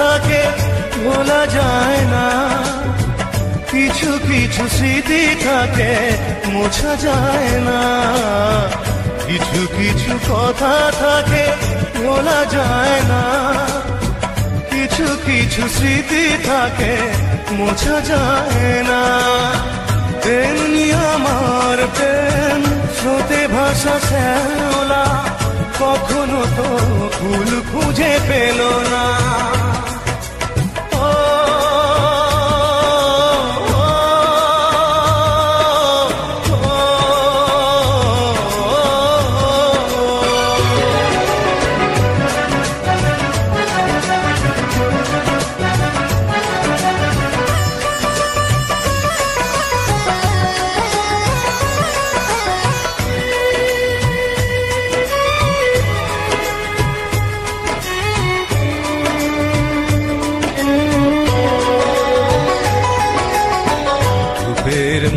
থাকে ভোলা যায় না, কিছু কিছু স্মৃতি থাকে মোছা যায় না, কিছু কিছু কথা থাকে ভোলা যায় না, কিছু কিছু স্মৃতি থাকে মোছা যায় না। তেমনি আমার প্রেম স্রোতে ভাসা শ্যাওলা, কখনো তো ফুল খুঁজে পেল না।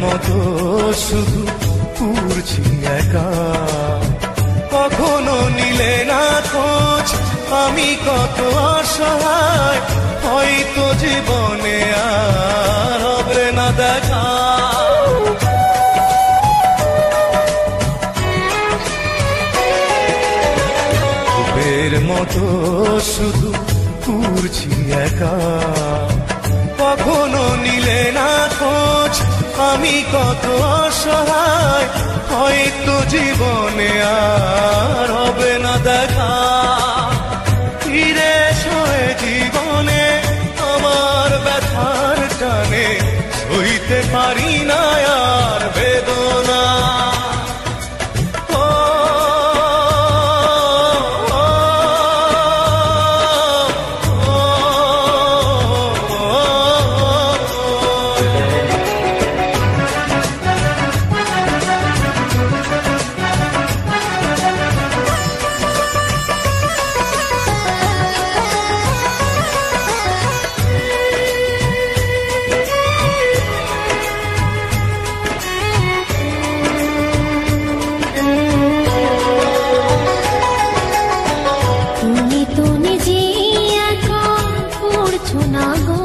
মতো শুধু পুরছি একা, কখনো নিলে না খোঁজ আমি কত অসহায়, হয়তো জীবনে আর হবে না দেখা। রূপের মতো শুধু পুরছি একা, কখনো নিলে না খোঁজ আমি কত অসহায়, হয়তো জীবনে আর হবে না দেখা। ফিরে শোয়ে জীবনে আমার ব্যথার টানে, সইতে পারি না আর বেদনা। তুমি তো নিজে এখন পড়ছো না গো